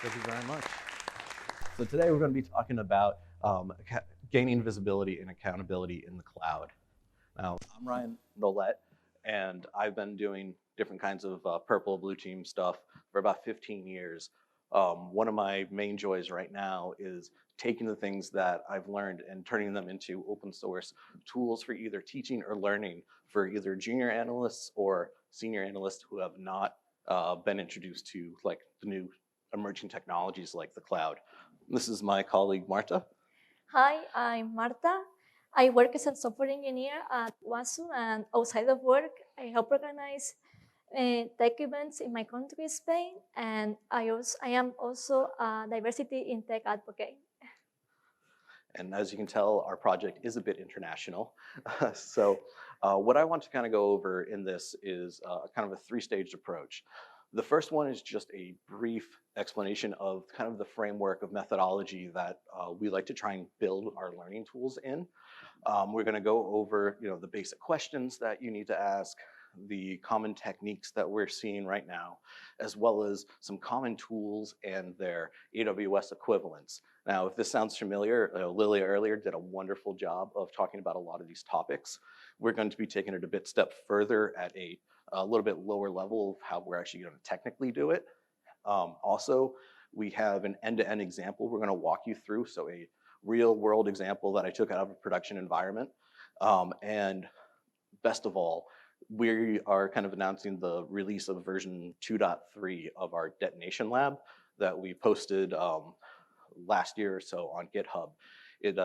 Thank you very much. So today we're going to be talking about gaining visibility and accountability in the cloud. Now, I'm Ryan Nolette, and I've been doing different kinds of purple blue team stuff for about 15 years. One of my main joys right now is taking the things that I've learned and turning them into open source tools for either teaching or learning for either junior analysts or senior analysts who have not been introduced to like the new emerging technologies like the cloud. This is my colleague, Marta. Hi, I'm Marta. I work as a software engineer at Wazuh, and outside of work, I help organize tech events in my country, Spain, and I am also a diversity in tech advocate. And as you can tell, our project is a bit international. So what I want to kind of go over in this is kind of a three-stage approach. The first one is just a brief explanation of kind of the framework of methodology that we like to try and build our learning tools in. We're going to go over, the basic questions that you need to ask, the common techniques that we're seeing right now, as well as some common tools and their AWS equivalents. Now, if this sounds familiar, Lily earlier did a wonderful job of talking about a lot of these topics. We're going to be taking it a bit step further at a little bit lower level of how we're actually going to technically do it. Also, we have an end-to-end example we're going to walk you through, so a real-world example that I took out of a production environment. And best of all, we are kind of announcing the release of version 2.3 of our Detonation Lab that we posted last year or so on GitHub. It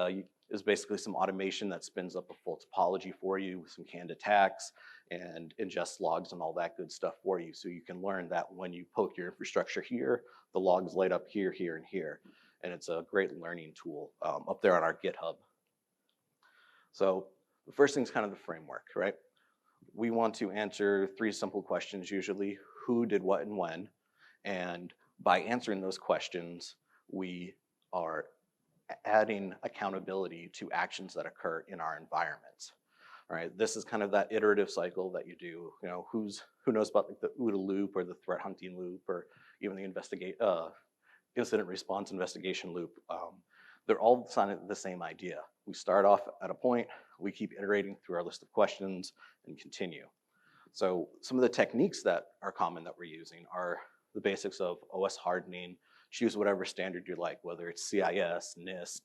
is basically some automation that spins up a full topology for you with some canned attacks and ingests logs and all that good stuff for you. So you can learn that when you poke your infrastructure here, the logs light up here, here, and here. And it's a great learning tool up there on our GitHub. So the first thing is kind of the framework, right? We want to answer three simple questions usually: who, did what, and when. And by answering those questions, we are adding accountability to actions that occur in our environments. All right, this is kind of that iterative cycle that you do. Who knows about like the OODA loop or the threat hunting loop or even the incident response investigation loop. They're all the same idea. We start off at a point, we keep iterating through our list of questions and continue. So some of the techniques that are common that we're using are the basics of OS hardening. Choose whatever standard you like, whether it's CIS, NIST,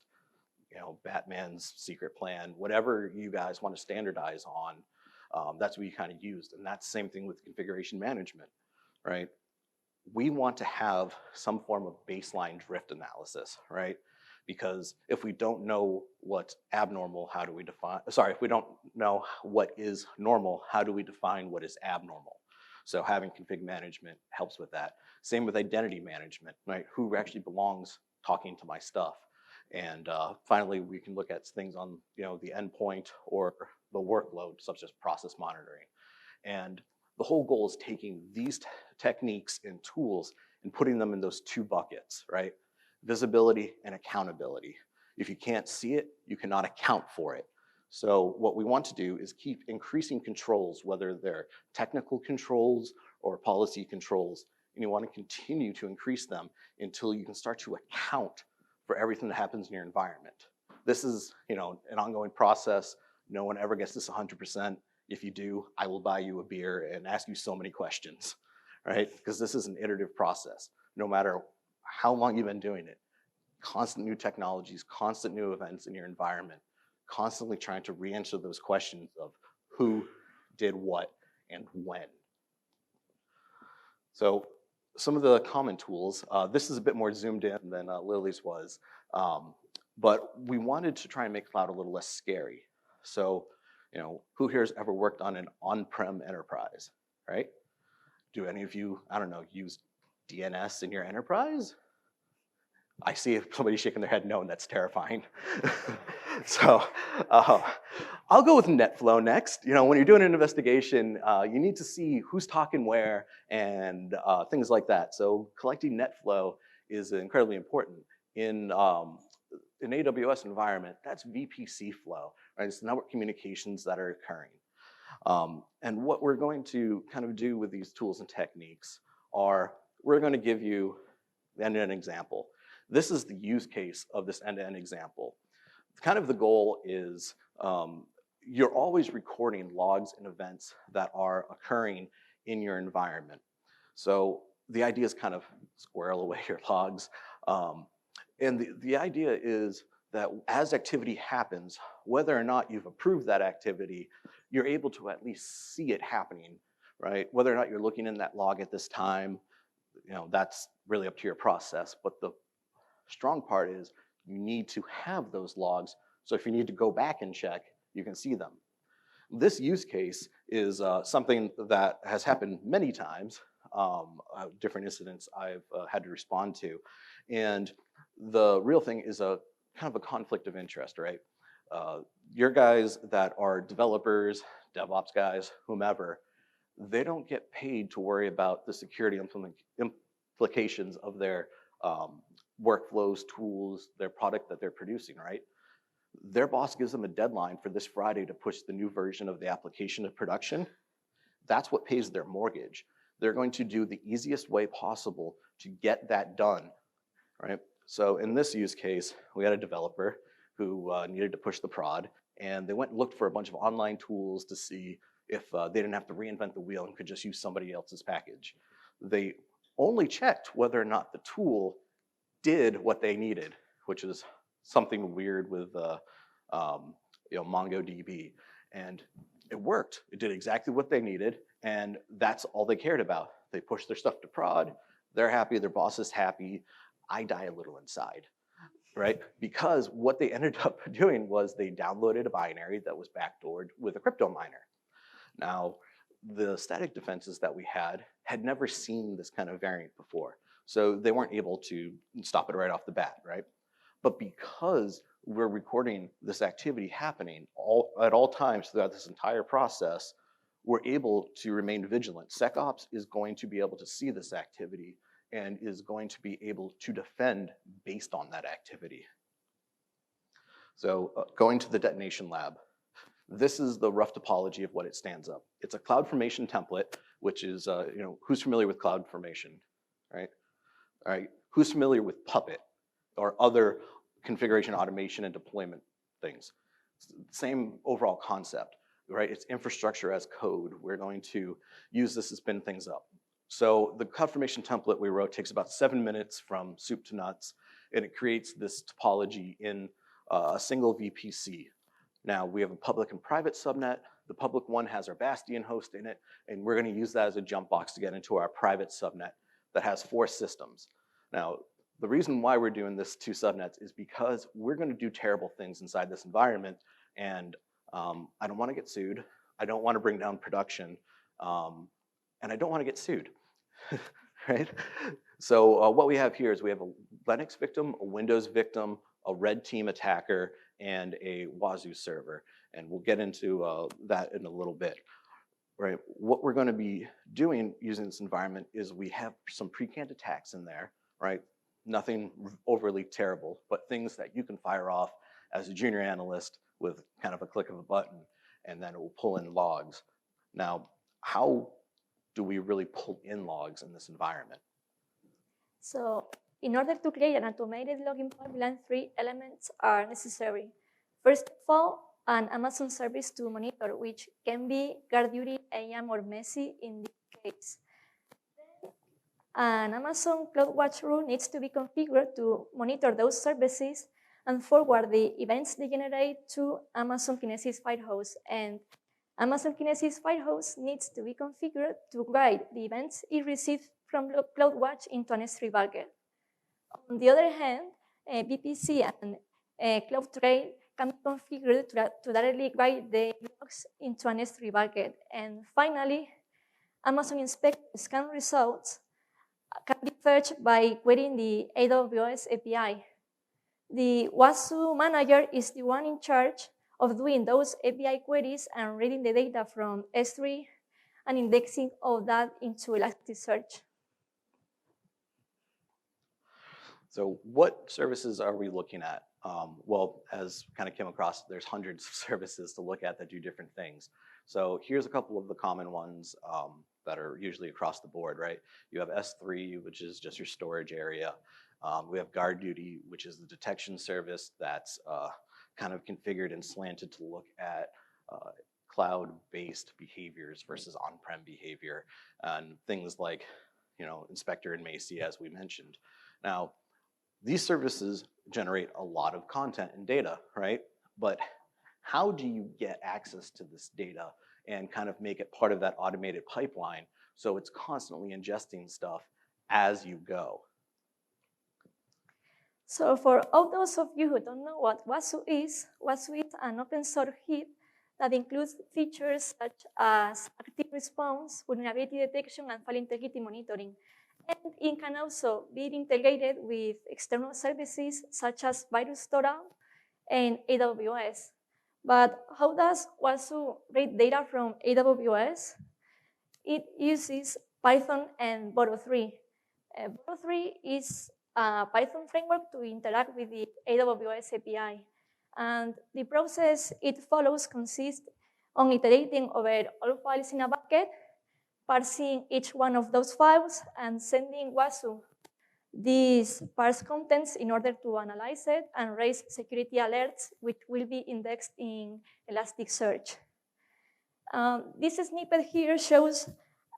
Batman's secret plan, whatever you guys want to standardize on, that's what you kind of used. And that's the same thing with configuration management, right? We want to have some form of baseline drift analysis, right? Because if we don't know what's abnormal, how do we define, if we don't know what is normal, how do we define what is abnormal? So having config management helps with that. Same with identity management, right? Who actually belongs talking to my stuff? And finally, we can look at things on the endpoint or the workload, such as process monitoring. And the whole goal is taking these techniques and tools and putting them in those two buckets, right? Visibility and accountability. If you can't see it, you cannot account for it. So what we want to do is keep increasing controls, whether they're technical controls or policy controls, and you want to continue to increase them until you can start to account for everything that happens in your environment. This is an ongoing process. No one ever gets this 100%. If you do, I will buy you a beer and ask you so many questions, right? Because this is an iterative process. No matter how long you've been doing it, constant new technologies, constant new events in your environment, constantly trying to re-answer those questions of who, did what, and when. So some of the common tools, this is a bit more zoomed in than Lily's was, but we wanted to try and make cloud a little less scary. So, who here has ever worked on an on-prem enterprise, right? Do any of you, use DNS in your enterprise? I see somebody shaking their head no, and that's terrifying. So I'll go with NetFlow next. When you're doing an investigation, you need to see who's talking where and things like that. So collecting NetFlow is incredibly important. In an AWS environment, that's VPC flow, right? It's network communications that are occurring. And what we're going to kind of do with these tools and techniques are we're going to give you end-to-end example. This is the use case of this end-to-end example. Kind of the goal is you're always recording logs and events that are occurring in your environment. So the idea is kind of squirrel away your logs. And the idea is that as activity happens, whether or not you've approved that activity, you're able to at least see it happening, right? Whether or not you're looking in that log at this time, that's really up to your process. But the strong part is you need to have those logs. So if you need to go back and check, you can see them. This use case is something that has happened many times, different incidents I've had to respond to. And the real thing is a kind of a conflict of interest, right? Your guys that are developers, DevOps guys, whomever, they don't get paid to worry about the security implications of their workflows, tools, their product that they're producing, right? Their boss gives them a deadline for this Friday to push the new version of the application to production. That's what pays their mortgage. They're going to do the easiest way possible to get that done, right? So in this use case, we had a developer who needed to push the prod, and they went and looked for a bunch of online tools to see if they didn't have to reinvent the wheel and could just use somebody else's package. They only checked whether or not the tool did what they needed, which is something weird with MongoDB. And it worked. It did exactly what they needed, and that's all they cared about. They pushed their stuff to prod, they're happy, their boss is happy. I die a little inside, right? Because what they ended up doing was they downloaded a binary that was backdoored with a crypto miner. Now, the static defenses that we had never seen this kind of variant before. So they weren't able to stop it right off the bat, right? But because we're recording this activity happening at all times throughout this entire process, we're able to remain vigilant. SecOps is going to be able to see this activity and is going to be able to defend based on that activity. So going to the Detonation Lab, this is the rough topology of what it stands up. It's a CloudFormation template, which is, who's familiar with CloudFormation, right? All right, who's familiar with Puppet or other configuration automation and deployment things? Same overall concept, right? It's infrastructure as code. We're going to use this to spin things up. So the CloudFormation template we wrote takes about 7 minutes from soup to nuts, and it creates this topology in a single VPC. Now, we have a public and private subnet. The public one has our Bastion host in it, and we're going to use that as a jump box to get into our private subnet that has 4 systems. Now, the reason why we're doing this 2 subnets is because we're going to do terrible things inside this environment, and I don't want to get sued. I don't want to bring down production, and I don't want to get sued, right? So what we have here is we have a Linux victim, a Windows victim, a red team attacker, and a Wazuh server. And we'll get into that in a little bit, right? What we're going to be doing using this environment is we have some pre-canned attacks in there, right? Nothing overly terrible, but things that you can fire off as a junior analyst with kind of a click of a button, and then it will pull in logs. Now, how do we really pull in logs in this environment? So in order to create an automated logging pipeline, 3 elements are necessary. First of all, an Amazon service to monitor, which can be GuardDuty, AM, or Messi in this case. An Amazon CloudWatch rule needs to be configured to monitor those services and forward the events they generate to Amazon Kinesis Firehouse. And Amazon Kinesis Firehouse needs to be configured to guide the events it receives from CloudWatch into an S3 bucket. On the other hand, VPC and CloudTrail can be configured to directly guide the logs into an S3 bucket. And finally, Amazon Inspect scan results can be fetched by querying the AWS API. The Wazuh manager is the one in charge of doing those API queries and reading the data from S3 and indexing all that into Elasticsearch. So what services are we looking at? Well, as kind of came across, there's hundreds of services to look at that do different things. So here's a couple of the common ones that are usually across the board, right? You have S3, which is just your storage area. We have guard duty, which is the detection service that's kind of configured and slanted to look at cloud-based behaviors versus on-prem behavior, and things like, Inspector and Macy, as we mentioned. Now, these services generate a lot of content and data, right? But how do you get access to this data and kind of make it part of that automated pipeline so it's constantly ingesting stuff as you go? So for all those of you who don't know what Wazuh is an open source kit that includes features such as active response, vulnerability detection, and file integrity monitoring. And it can also be integrated with external services such as VirusTotal and AWS. But how does Wazuh read data from AWS? It uses Python and Boto 3. Boto 3 is a Python framework to interact with the AWS API. And the process it follows consists on iterating over all files in a bucket, parsing each one of those files, and sending Wazuh these parsed contents in order to analyze it and raise security alerts, which will be indexed in Elasticsearch. This snippet here shows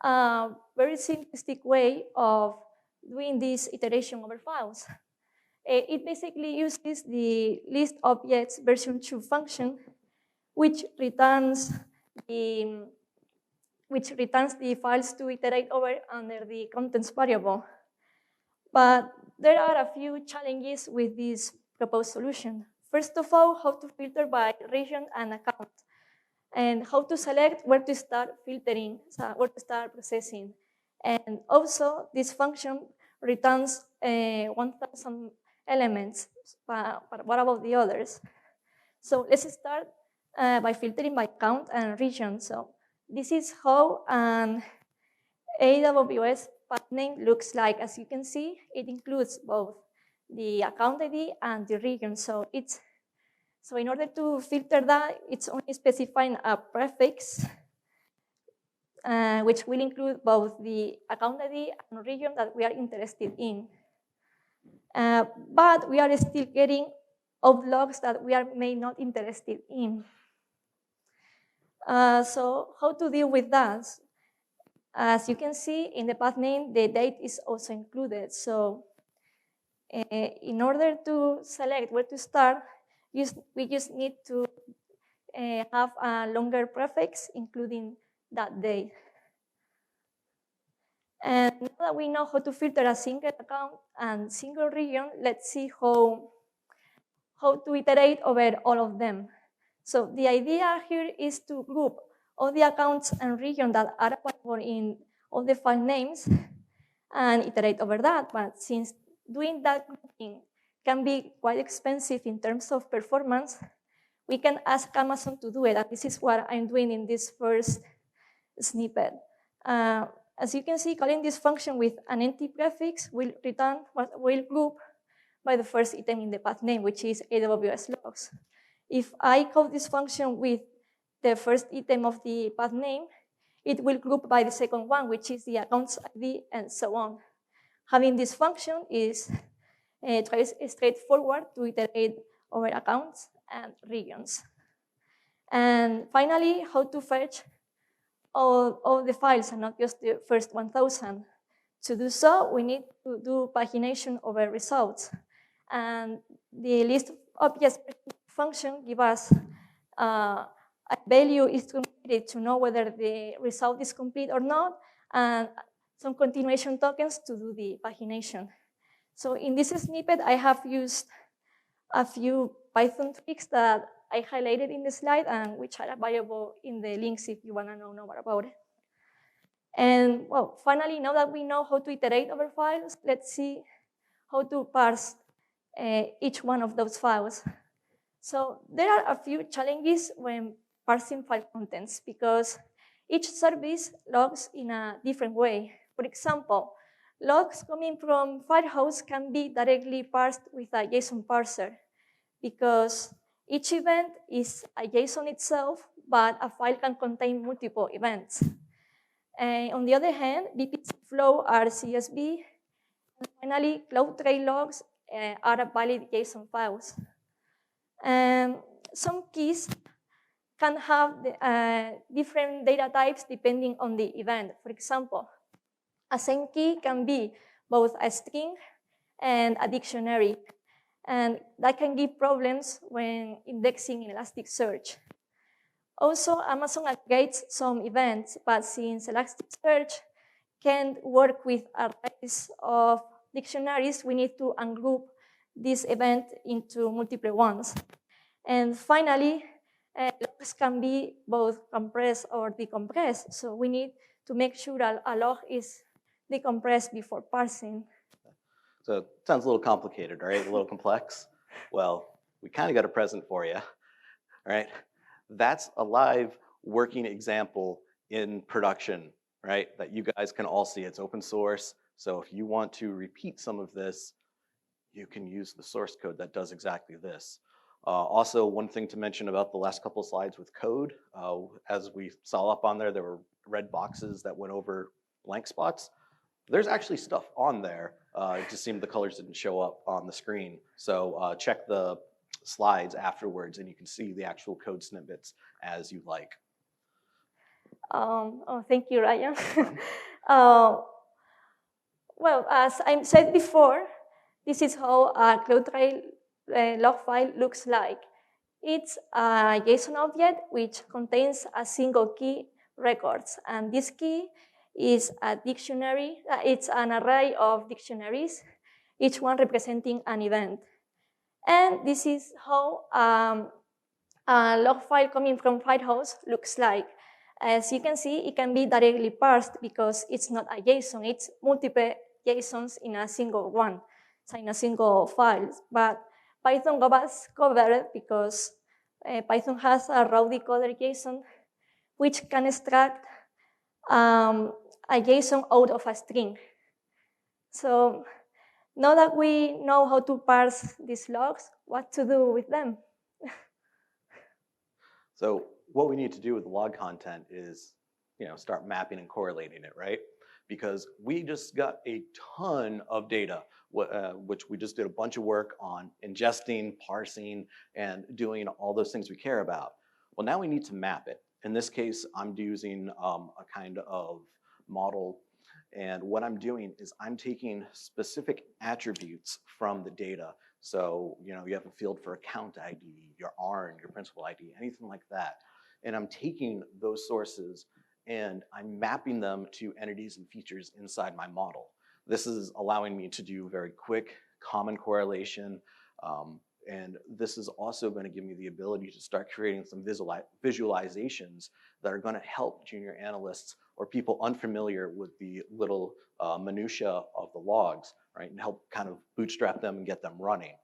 a very simplistic way of doing this iteration over files. It basically uses the list objects version 2 function, which returns the files to iterate over under the contents variable. But there are a few challenges with this proposed solution. First of all, how to filter by region and account, and how to select where to start filtering, so where to start processing. And also, this function returns 1,000 elements, but what about the others? So let's start by filtering by count and region. So this is how an AWS path name looks like. As you can see, it includes both the account ID and the region. So in order to filter that, it's only specifying a prefix, which will include both the account ID and region that we are interested in. But we are still getting logs that we are may not interested in. So how to deal with that? As you can see in the path name, the date is also included. So in order to select where to start, we just need to have a longer prefix, including that date. And now that we know how to filter a single account and single region, let's see how to iterate over all of them. So the idea here is to group all the accounts and regions that are available in all the file names and iterate over that. But since doing that grouping can be quite expensive in terms of performance, we can ask Amazon to do it. And this is what I'm doing in this first snippet. As you can see, calling this function with an empty prefix will group by the first item in the path name, which is AWS logs. If I call this function with the first item of the path name, it will group by the second one, which is the accounts ID, and so on. Having this function is straightforward to iterate over accounts and regions. And finally, how to fetch all the files and not just the first 1,000. To do so, we need to do pagination over results. And the list objects function gives us a value is completed to know whether the result is complete or not, and some continuation tokens to do the pagination. So in this snippet, I have used a few Python tricks that I highlighted in the slide and which are available in the links if you want to know more about it. And well, finally, now that we know how to iterate over files, let's see how to parse each one of those files. So there are a few challenges when parsing file contents because each service logs in a different way. For example, logs coming from Firehouse can be directly parsed with a JSON parser because each event is a JSON itself but a file can contain multiple events. And on the other hand, VPC flow are CSV. And finally, CloudTrail logs are valid JSON files. And some keys can have different data types depending on the event. For example, a same key can be both a string and a dictionary. And that can give problems when indexing in Elasticsearch. Also, Amazon aggregates some events, but since Elasticsearch can't work with arrays of dictionaries, we need to ungroup this event into multiple ones. And finally, logs can be both compressed or decompressed. So we need to make sure that a log is decompressed before parsing. So it sounds a little complicated, right? A little complex. Well, we kind of got a present for you, right? That's a live working example in production, right? That you guys can all see. It's open source. So if you want to repeat some of this, you can use the source code that does exactly this. Also, one thing to mention about the last couple of slides with code, as we saw up on there, there were red boxes that went over blank spots. There's actually stuff on there. It just seemed the colors didn't show up on the screen. So check the slides afterwards and you can see the actual code snippets as you like. Thank you, Ryan. Well, as I said before, this is how a CloudTrail log file looks like. It's a JSON object which contains a single key records, and this key is a dictionary. It's an array of dictionaries, each one representing an event. And this is how a log file coming from Firehouse looks like. As you can see, it can be directly parsed because it's not a JSON, it's multiple JSONs in a single one, so in a single file. But Python was covered because Python has a raw decoder JSON which can extract a JSON out of a string. So now that we know how to parse these logs, what to do with them? So what we need to do with the log content is, start mapping and correlating it, right? Because we just got a ton of data, which we just did a bunch of work on ingesting, parsing, and doing all those things we care about. Well, now we need to map it. In this case, I'm using a kind of model. And what I'm doing is I'm taking specific attributes from the data. So, you have a field for account ID, your ARN, your principal ID, anything like that. And I'm taking those sources and I'm mapping them to entities and features inside my model. This is allowing me to do very quick, common correlation. And this is also going to give me the ability to start creating some visualizations that are going to help junior analysts or people unfamiliar with the little minutia of the logs, right, and help kind of bootstrap them and get them running.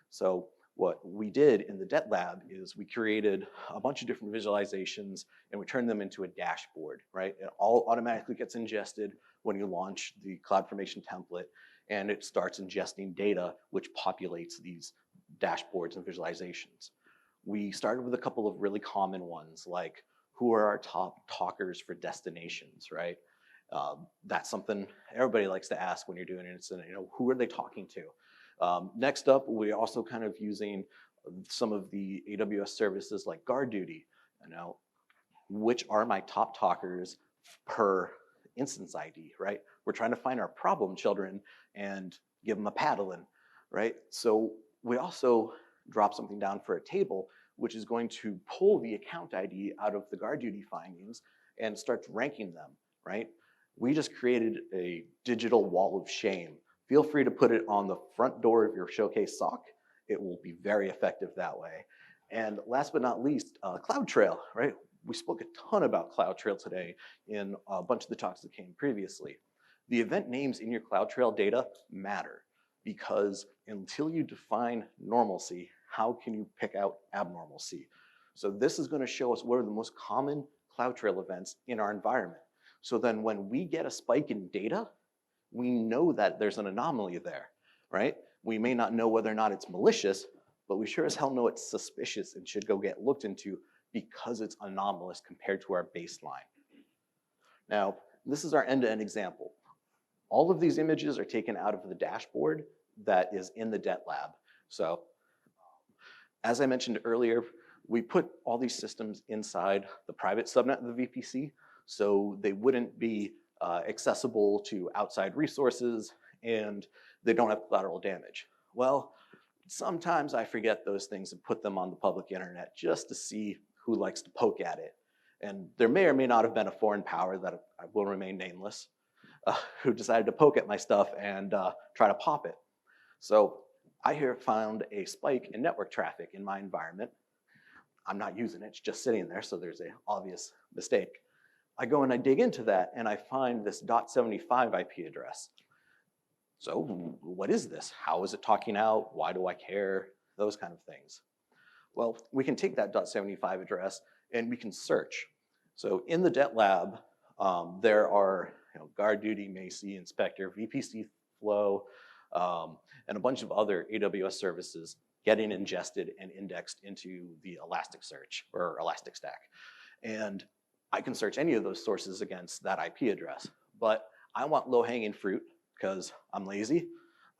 So what we did in the Det Lab is we created a bunch of different visualizations and we turned them into a dashboard, right? It all automatically gets ingested when you launch the CloudFormation template, and it starts ingesting data which populates these dashboards and visualizations. We started with a couple of really common ones, like who are our top talkers for destinations, right? That's something everybody likes to ask when you're doing an incident, who are they talking to? Next up, we're also kind of using some of the AWS services like guard duty, which are my top talkers per instance ID, right? We're trying to find our problem children and give them a paddling, right? So we also drop something down for a table, which is going to pull the account ID out of the guard duty findings and starts ranking them, right? We just created a digital wall of shame. Feel free to put it on the front door of your showcase SOC. It will be very effective that way. And last but not least, CloudTrail, right? We spoke a ton about CloudTrail today in a bunch of the talks that came previously. The event names in your CloudTrail data matter because until you define normalcy, how can you pick out abnormalcy? So this is going to show us what are the most common CloudTrail events in our environment. So then when we get a spike in data, we know that there's an anomaly there, right? We may not know whether or not it's malicious, but we sure as hell know it's suspicious and should go get looked into because it's anomalous compared to our baseline. Now, this is our end-to-end example. All of these images are taken out of the dashboard that is in the Det Lab. So, as I mentioned earlier, we put all these systems inside the private subnet of the VPC, so they wouldn't be accessible to outside resources, and they don't have collateral damage. Well, sometimes I forget those things and put them on the public internet just to see who likes to poke at it. And there may or may not have been a foreign power that will remain nameless who decided to poke at my stuff and try to pop it. So I here found a spike in network traffic in my environment. I'm not using it, it's just sitting there, so there's an obvious mistake. I go and I dig into that, and I find this .75 IP address. So what is this? How is it talking out? Why do I care? Those kind of things. Well, we can take that .75 address and we can search. So in the Det Lab, there are guard duty, Macie, inspector, VPC flow, and a bunch of other AWS services getting ingested and indexed into the Elasticsearch or Elasticstack. And I can search any of those sources against that IP address, but I want low-hanging fruit because I'm lazy.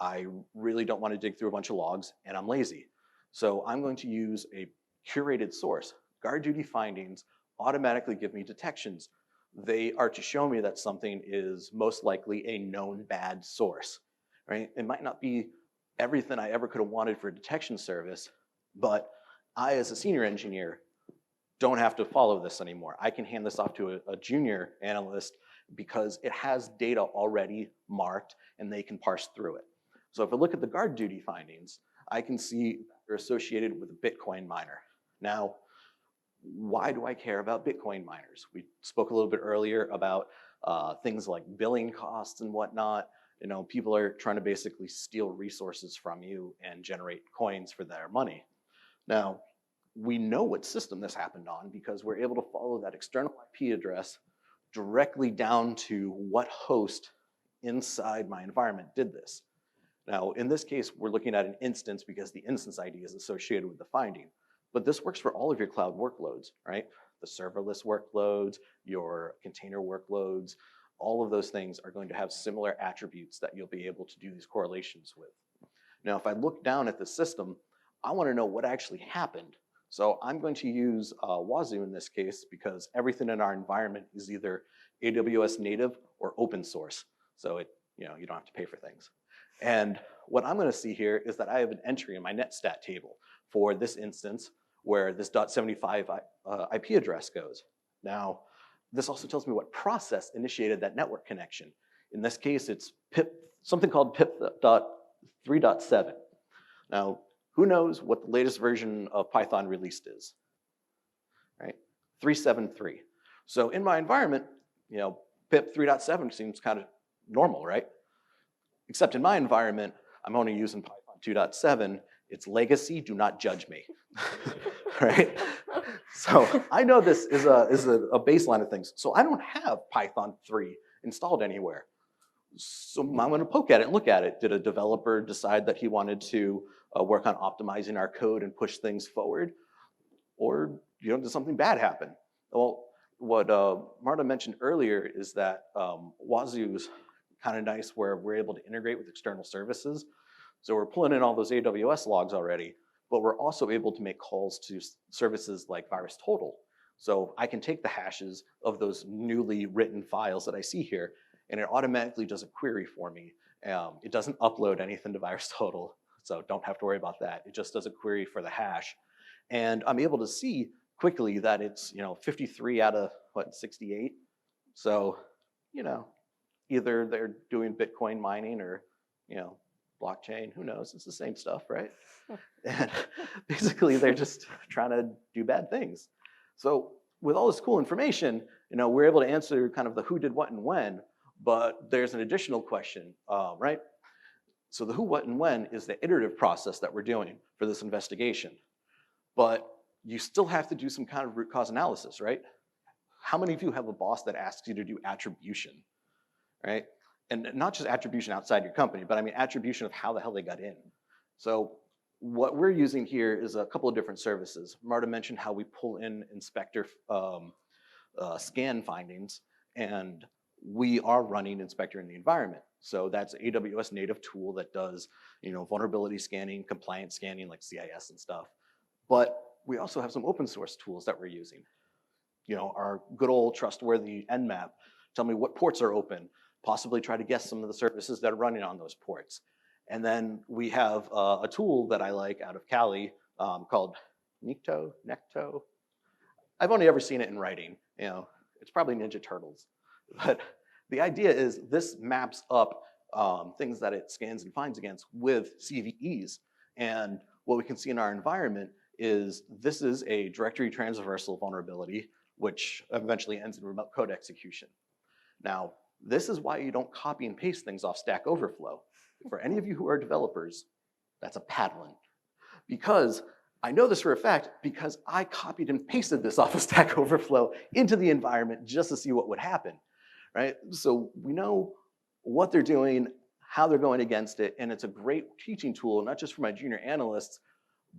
I really don't want to dig through a bunch of logs, and I'm lazy. So I'm going to use a curated source. Guard duty findings automatically give me detections. They are to show me that something is most likely a known bad source, right? It might not be everything I ever could have wanted for a detection service, but I, as a senior engineer, don't have to follow this anymore. I can hand this off to a junior analyst because it has data already marked and they can parse through it. So if I look at the guard duty findings, I can see they're associated with a Bitcoin miner. Now, why do I care about Bitcoin miners? We spoke a little bit earlier about things like billing costs and whatnot. People are trying to basically steal resources from you and generate coins for their money. Now, we know what system this happened on because we're able to follow that external IP address directly down to what host inside my environment did this. Now, in this case, we're looking at an instance because the instance ID is associated with the finding. But this works for all of your cloud workloads, right? The serverless workloads, your container workloads, all of those things are going to have similar attributes that you'll be able to do these correlations with. Now, if I look down at the system, I want to know what actually happened. So I'm going to use Wazuh in this case because everything in our environment is either AWS native or open source. So you don't have to pay for things. And what I'm going to see here is that I have an entry in my netstat table for this instance where this .75 IP address goes. Now, this also tells me what process initiated that network connection. In this case, it's something called pip.3.7. Now, who knows what the latest version of Python released is, right? 3.7.3. So in my environment, pip 3.7 seems kind of normal, right? Except in my environment, I'm only using Python 2.7. It's legacy, do not judge me, right? So I know this is a baseline of things. So I don't have Python 3 installed anywhere. So I'm going to poke at it and look at it. Did a developer decide that he wanted to work on optimizing our code and push things forward? Or did something bad happen? Well, what Marta mentioned earlier is that Wazuh is kind of nice where we're able to integrate with external services. So we're pulling in all those AWS logs already, but we're also able to make calls to services like VirusTotal. So I can take the hashes of those newly written files that I see here, and it automatically does a query for me. It doesn't upload anything to VirusTotal, so don't have to worry about that. It just does a query for the hash. And I'm able to see quickly that it's 53 out of 68. So either they're doing Bitcoin mining or blockchain, who knows? It's the same stuff, right? And basically they're just trying to do bad things. So with all this cool information, we're able to answer kind of the who did what and when, but there's an additional question, right? So the who, what, and when is the iterative process that we're doing for this investigation. But you still have to do some kind of root cause analysis, right? How many of you have a boss that asks you to do attribution, right? And not just attribution outside your company, but I mean attribution of how the hell they got in. So what we're using here is a couple of different services. Marta mentioned how we pull in inspector scan findings, and we are running Inspector in the environment. So that's an AWS native tool that does, vulnerability scanning, compliance scanning like CIS and stuff. But we also have some open source tools that we're using. Our good old trustworthy Nmap, tell me what ports are open, possibly try to guess some of the services that are running on those ports. And then we have a tool that I like out of Cali called Necto. I've only ever seen it in writing. It's probably Ninja Turtles. But the idea is this maps up things that it scans and finds against with CVEs. And what we can see in our environment is this is a directory transversal vulnerability, which eventually ends in remote code execution. Now, this is why you don't copy and paste things off Stack Overflow. For any of you who are developers, that's a paddling. Because I know this for a fact because I copied and pasted this off of Stack Overflow into the environment just to see what would happen, right? So we know what they're doing, how they're going against it, and it's a great teaching tool, not just for my junior analysts,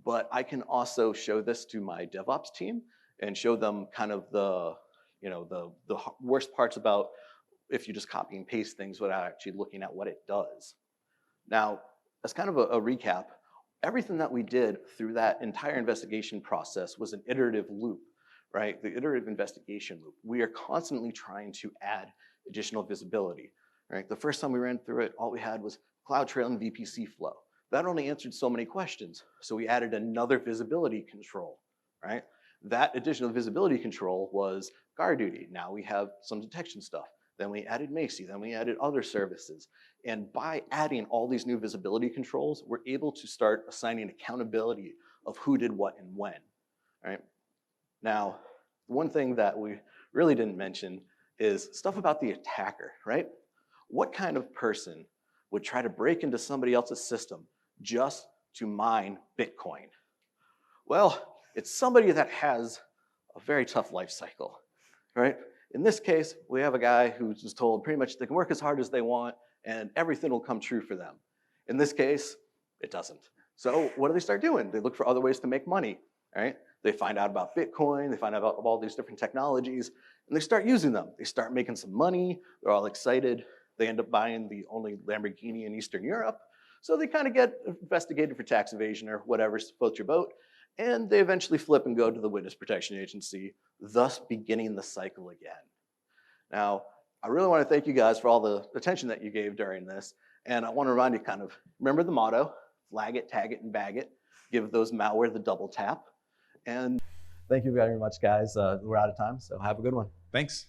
but I can also show this to my DevOps team and show them kind of the worst parts about if you just copy and paste things without actually looking at what it does. Now, as kind of a recap, everything that we did through that entire investigation process was an iterative loop, right? The iterative investigation loop. We are constantly trying to add additional visibility, right? The first time we ran through it, all we had was CloudTrail and VPC flow. That only answered so many questions. So we added another visibility control, right? That additional visibility control was guard duty. Now we have some detection stuff. Then we added Macy, then we added other services. And by adding all these new visibility controls, we're able to start assigning accountability of who did what and when, right? Now, one thing that we really didn't mention is stuff about the attacker, right? What kind of person would try to break into somebody else's system just to mine Bitcoin? Well, it's somebody that has a very tough life cycle, right? In this case, we have a guy who's just told pretty much they can work as hard as they want and everything will come true for them. In this case, it doesn't. So what do they start doing? They look for other ways to make money, right? They find out about Bitcoin, they find out about all these different technologies, and they start using them. They start making some money, they're all excited. They end up buying the only Lamborghini in Eastern Europe. So they kind of get investigated for tax evasion or whatever, float your boat. And they eventually flip and go to the Witness Protection Agency, thus beginning the cycle again. Now, I really want to thank you guys for all the attention that you gave during this. And I want to remind you remember the motto, flag it, tag it, and bag it. Give those malware the double tap. And thank you very much, guys. We're out of time, so have a good one. Thanks.